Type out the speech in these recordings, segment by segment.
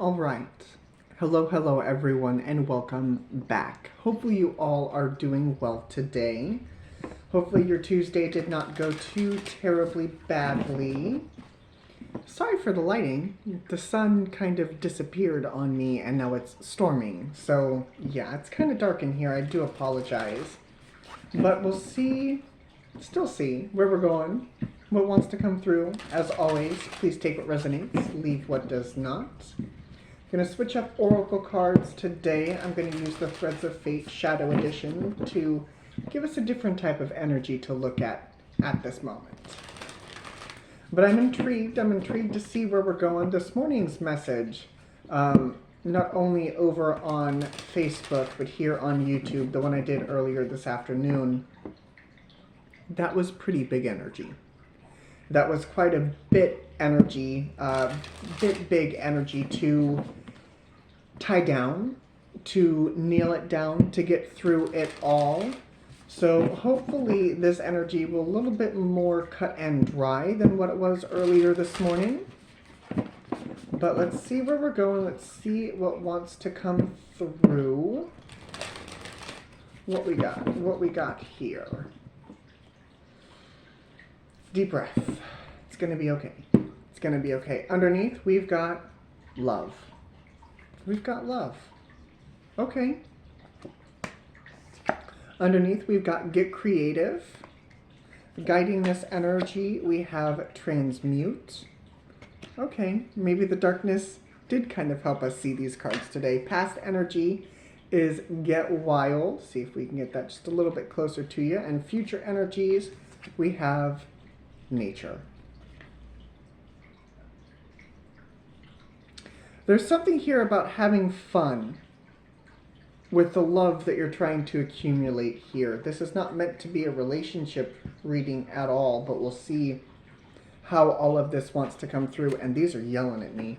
All right. Hello, everyone, and welcome back. Hopefully, you all are doing well today. Hopefully, your Tuesday did not go too terribly badly. Sorry for the lighting. The sun kind of disappeared on me, and now it's storming. So, yeah, it's kind of dark in here. I do apologize. But we'll still see where we're going, what wants to come through. As always, please take what resonates, leave what does not. I'm going to switch up Oracle cards today. I'm going to use the Threads of Fate Shadow Edition to give us a different type of energy to look at this moment. But I'm intrigued to see where we're going. This morning's message, not only over on Facebook, but here on YouTube, the one I did earlier this afternoon, that was pretty big energy. That was quite a bit big energy to tie down, to nail it down, to get through it all. So hopefully this energy will a little bit more cut and dry than what it was earlier this morning. But let's see where we're going. Let's see what wants to come through. What we got here. Deep breath. It's going to be okay. It's going to be okay. Underneath, we've got love. We've got love. Okay. Underneath, we've got get creative. Guiding this energy, we have transmute. Okay, maybe the darkness did kind of help us see these cards today. Past energy is get wild. See if we can get that just a little bit closer to you. And future energies, we have nature. There's something here about having fun with the love that you're trying to accumulate here. This is not meant to be a relationship reading at all, but we'll see how all of this wants to come through. And these are yelling at me.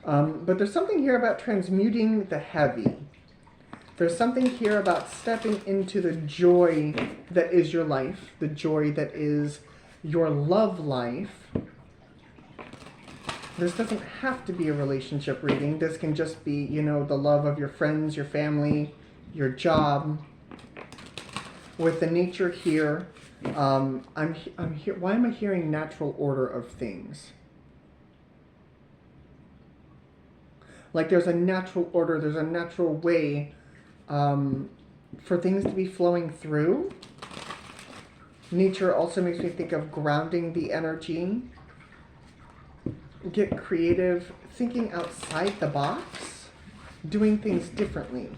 But there's something here about transmuting the heavy. There's something here about stepping into the joy that is your life, the joy that is your love life. This doesn't have to be a relationship reading. This can just be, the love of your friends, your family, your job. With the nature here, I'm here. Why am I hearing natural order of things? Like there's a natural order, there's a natural way for things to be flowing through. Nature also makes me think of grounding the energy. Get creative, thinking outside the box, doing things differently.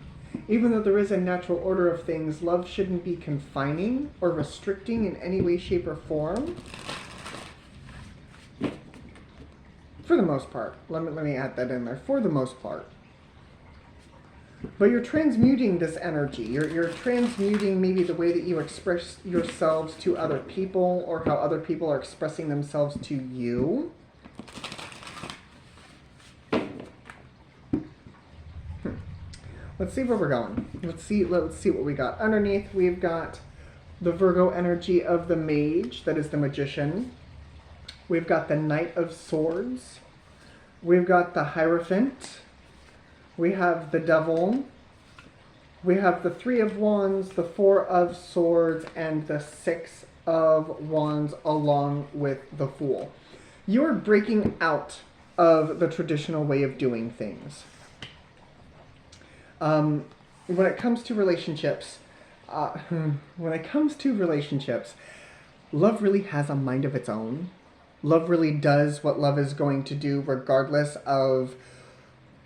Even though there is a natural order of things, love shouldn't be confining or restricting in any way, shape, or form. For the most part. Let me add that in there. For the most part. But you're transmuting this energy. You're transmuting maybe the way that you express yourselves to other people or how other people are expressing themselves to you. Let's see where we're going. Let's see what we got. Underneath, we've got the Virgo energy of the Mage, that is the Magician. We've got the Knight of Swords. We've got the Hierophant. We have the Devil. We have the Three of Wands, the Four of Swords, and the Six of Wands, along with the Fool. You're breaking out of the traditional way of doing things. When it comes to relationships, love really has a mind of its own. Love really does what love is going to do, regardless of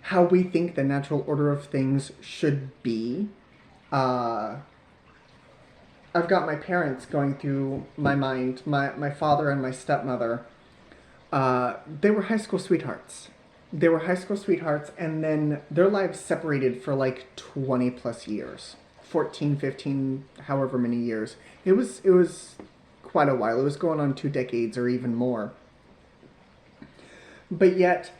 how we think the natural order of things should be. I've got my parents going through my mind, my father and my stepmother. They were high school sweethearts. And then their lives separated for like 20 plus years. 14, 15, however many years. It was quite a while. It was going on 2 decades or even more. But yet,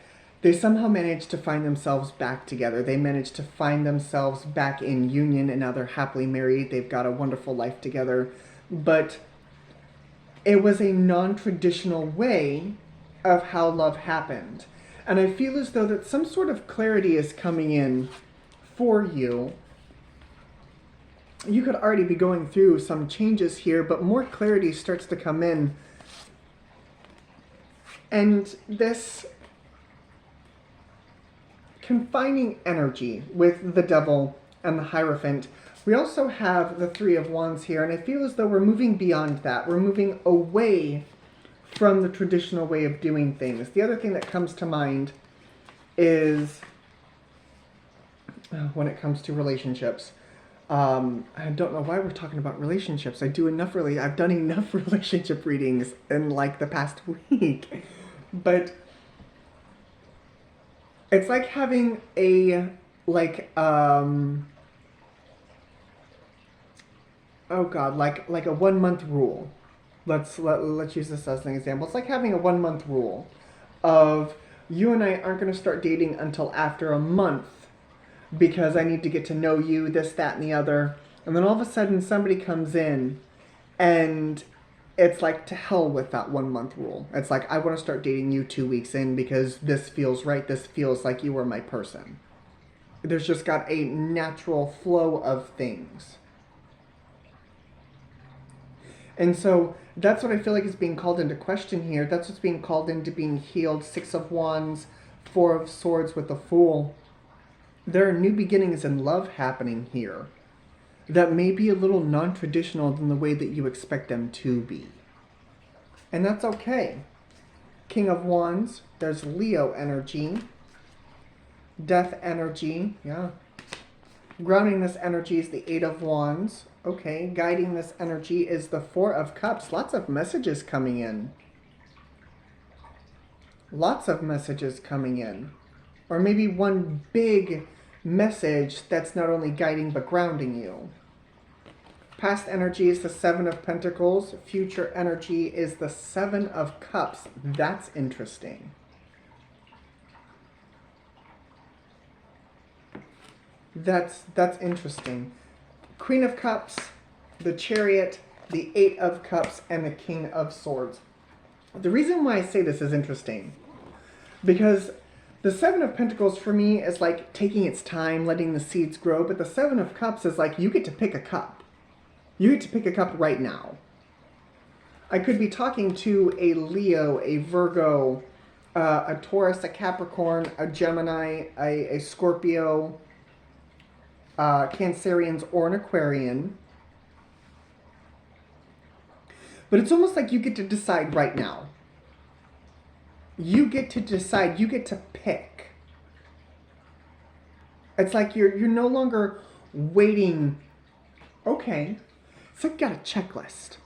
they somehow managed to find themselves back together. They managed to find themselves back in union, and now they're happily married. They've got a wonderful life together. But it was a non-traditional way of how love happened. And I feel as though that some sort of clarity is coming in for you. You could already be going through some changes here, but more clarity starts to come in. And this confining energy with the Devil and the Hierophant. We also have the Three of Wands here, and I feel as though we're moving beyond that. We're moving away from the traditional way of doing things. The other thing that comes to mind is when it comes to relationships. I don't know why we're talking about relationships. I've done enough relationship readings in like the past week. But it's like having a like a 1 month rule. Let's use this as an example. It's like having a 1 month rule of you and I aren't going to start dating until after a month because I need to get to know you, this, that, and the other. And then all of a sudden somebody comes in and it's like to hell with that 1 month rule. It's like, I want to start dating you 2 weeks in because this feels right. This feels like you are my person. There's just got a natural flow of things. And so that's what I feel like is being called into question here. That's what's being called into being healed. 6 of Wands, 4 of Swords with the Fool. There are new beginnings in love happening here that may be a little non-traditional than the way that you expect them to be. And that's okay. King of Wands, there's Leo energy. Death energy, yeah. Grounding this energy is the 8 of Wands. Okay, guiding this energy is the 4 of Cups. Lots of messages coming in. Lots of messages coming in. Or maybe one big message that's not only guiding but grounding you. Past energy is the 7 of Pentacles. Future energy is the 7 of Cups. That's interesting. That's interesting. Queen of Cups, the Chariot, the 8 of Cups, and the King of Swords. The reason why I say this is interesting, because the 7 of Pentacles for me is like taking its time, letting the seeds grow, but the 7 of Cups is like you get to pick a cup. You get to pick a cup right now. I could be talking to a Leo, a Virgo, a Taurus, a Capricorn, a Gemini, a Scorpio, Cancerians, or an Aquarian. But it's almost like you get to decide right now. You get to decide. You get to pick. It's like you're no longer waiting. Okay. It's like you got a checklist.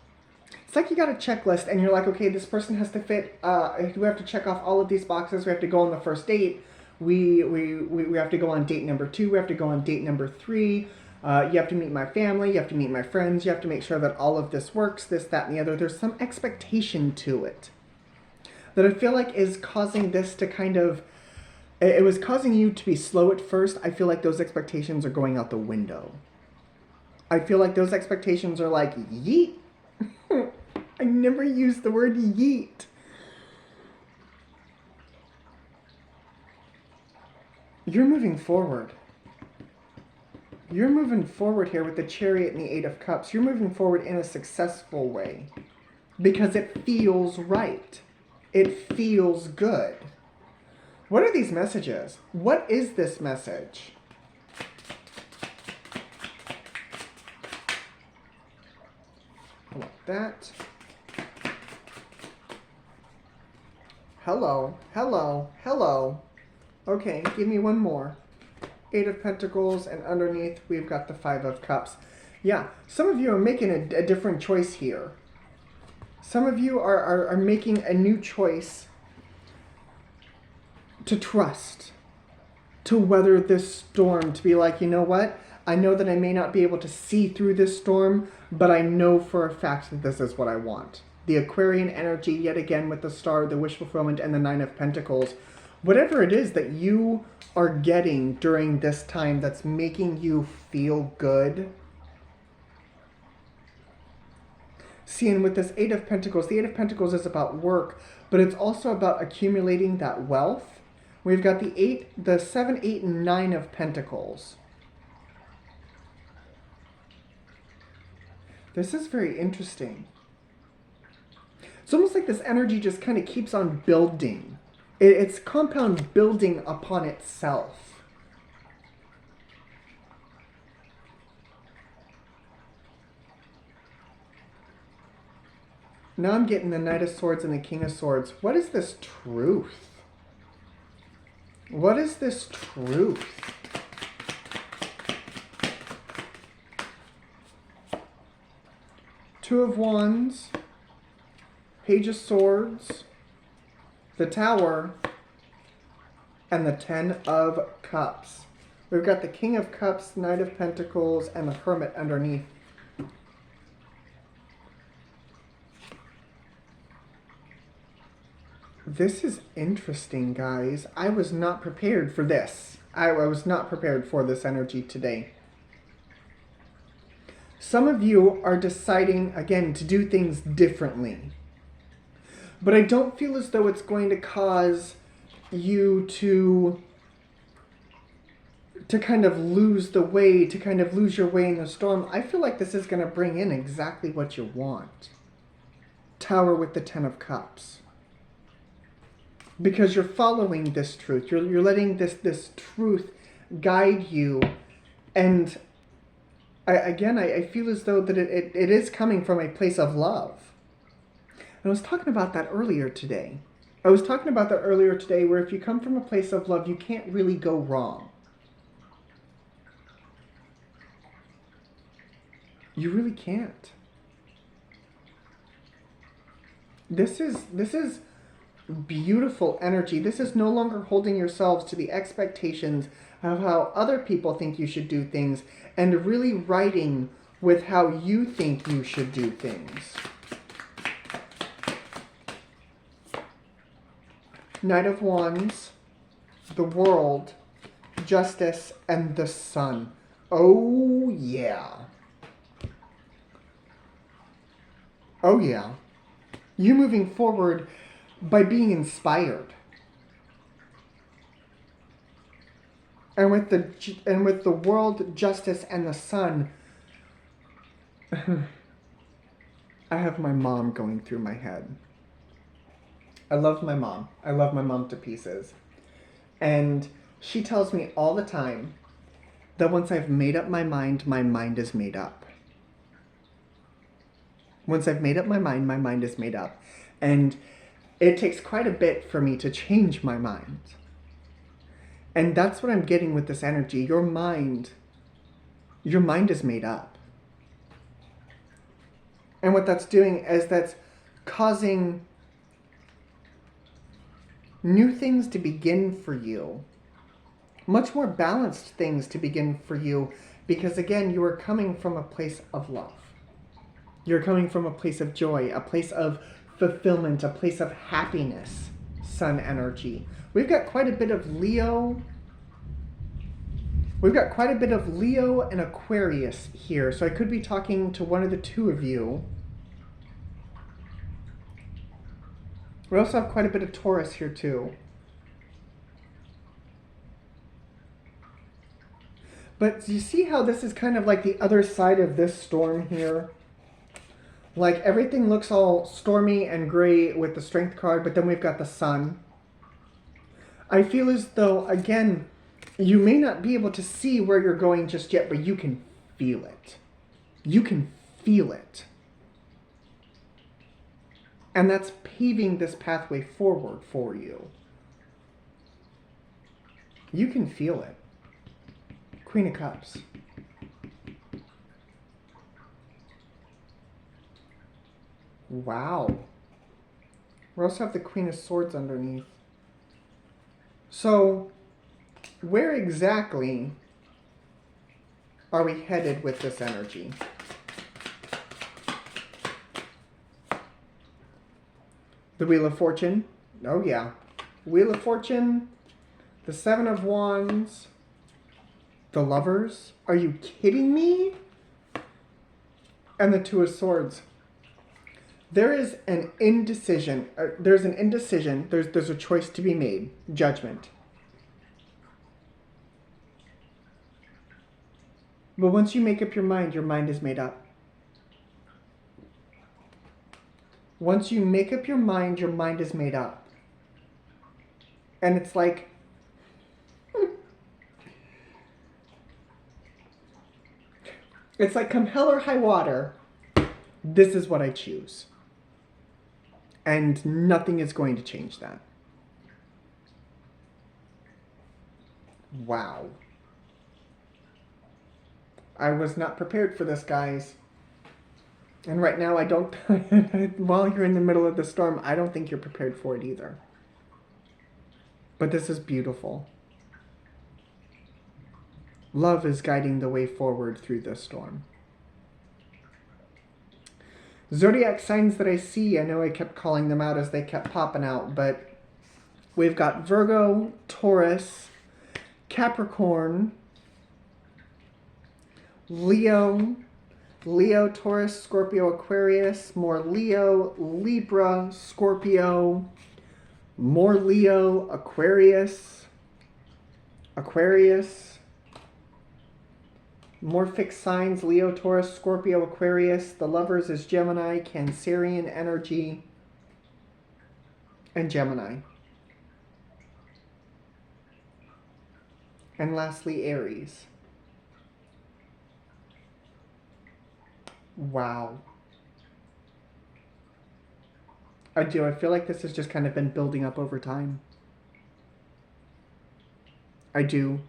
It's like you got a checklist and you're like, okay, this person has to fit. We have to check off all of these boxes. We have to go on the first date. We have to go on date number 2. We have to go on date number 3. You have to meet my family. You have to meet my friends. You have to make sure that all of this works, this, that, and the other. There's some expectation to it that I feel like is causing this to kind of... It was causing you to be slow at first. I feel like those expectations are going out the window. I feel like those expectations are like, yeet. I never used the word yeet. You're moving forward. You're moving forward here with the Chariot and the 8 of Cups. You're moving forward in a successful way because it feels right. It feels good. What are these messages? What is this message? Like that. Hello, hello, hello. Okay, give me one more. 8 of Pentacles, and underneath we've got the 5 of Cups. Yeah, some of you are making a different choice here. Some of you are making a new choice to trust, to weather this storm, to be like, you know what? I know that I may not be able to see through this storm, but I know for a fact that this is what I want. The Aquarian energy, yet again with the Star, the wish fulfillment, and the 9 of Pentacles. Whatever it is that you are getting during this time that's making you feel good. See, and with this 8 of Pentacles, the 8 of Pentacles is about work, but it's also about accumulating that wealth, We've got the 7, 8, and 9 of Pentacles. This is very interesting. It's almost like this energy just kind of keeps on building. It's compound building upon itself. Now I'm getting the Knight of Swords and the King of Swords. What is this truth? What is this truth? Two of Wands, Page of Swords, the Tower, and the 10 of Cups. We've got the King of Cups, Knight of Pentacles, and the Hermit underneath. This is interesting, guys. I was not prepared for this. I was not prepared for this energy today. Some of you are deciding, again, to do things differently. But I don't feel as though it's going to cause you to kind of lose the way, to kind of lose your way in the storm. I feel like this is going to bring in exactly what you want. Tower with the 10 of Cups. Because you're following this truth. You're letting this truth guide you. And I feel as though that it is coming from a place of love. And I was talking about that earlier today. Where if you come from a place of love, you can't really go wrong. You really can't. This is beautiful energy. This is no longer holding yourselves to the expectations of how other people think you should do things, and really writing with how you think you should do things. Knight of Wands, the World, Justice, and the Sun. Oh yeah. Oh yeah. You moving forward by being inspired. And with the World, Justice, and the Sun, I have my mom going through my head. I love my mom. I love my mom to pieces. And she tells me all the time that once I've made up my mind is made up. Once I've made up my mind is made up. And it takes quite a bit for me to change my mind. And that's what I'm getting with this energy. Your mind is made up. And what that's doing is that's causing new things to begin for you. Much more balanced things to begin for you. Because again, you are coming from a place of love. You're coming from a place of joy, a place of fulfillment, a place of happiness. Sun energy. We've got quite a bit of Leo. We've got quite a bit of Leo and Aquarius here. So I could be talking to one of the two of you. We also have quite a bit of Taurus here too. But you see how this is kind of like the other side of this storm here? Like everything looks all stormy and gray with the Strength card, but then we've got the Sun. I feel as though, again, you may not be able to see where you're going just yet, but you can feel it. You can feel it. And that's paving this pathway forward for you. You can feel it. Queen of Cups. Wow. We also have the Queen of Swords underneath. So, where exactly are we headed with this energy? The Wheel of Fortune. Oh yeah. Wheel of Fortune. The Seven of Wands. The Lovers. Are you kidding me? And the Two of Swords. There is an indecision. There's an indecision. There's a choice to be made. Judgment. But once you make up your mind is made up. Once you make up your mind is made up. And it's like, it's like come hell or high water, this is what I choose. And nothing is going to change that. Wow. I was not prepared for this, guys. And right now, I don't, while you're in the middle of the storm, I don't think you're prepared for it either. But this is beautiful. Love is guiding the way forward through this storm. Zodiac signs that I see, I know I kept calling them out as they kept popping out, but we've got Virgo, Taurus, Capricorn, Leo, Taurus, Scorpio, Aquarius, more Leo, Libra, Scorpio, more Leo, Aquarius, more fixed signs, Leo, Taurus, Scorpio, Aquarius. The lovers is Gemini, Cancerian energy, and Gemini. And lastly, Aries. Wow. I feel like this has just kind of been building up over time. I do.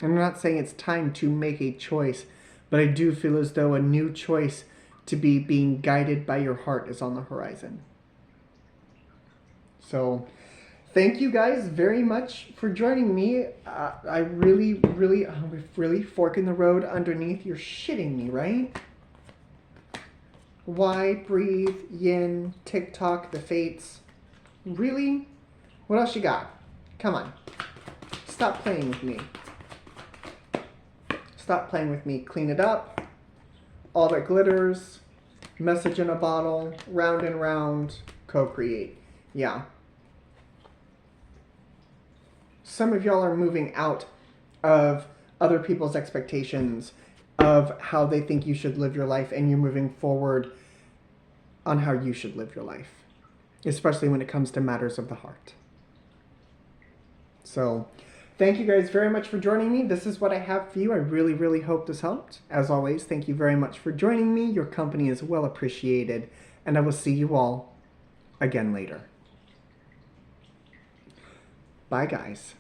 I'm not saying it's time to make a choice, but I do feel as though a new choice to be being guided by your heart is on the horizon. So, thank you guys very much for joining me. I really fork in the road underneath. You're shitting me, right? Why, breathe, yin, TikTok, the fates. Really? What else you got? Come on. Stop playing with me. Stop playing with me. Clean it up. All that glitters. Message in a bottle. Round and round. Co-create. Yeah. Some of y'all are moving out of other people's expectations of how they think you should live your life, and you're moving forward on how you should live your life, especially when it comes to matters of the heart. So, thank you guys very much for joining me. This is what I have for you. I really hope this helped. As always, thank you very much for joining me. Your company is well appreciated, and I will see you all again later. Bye, guys.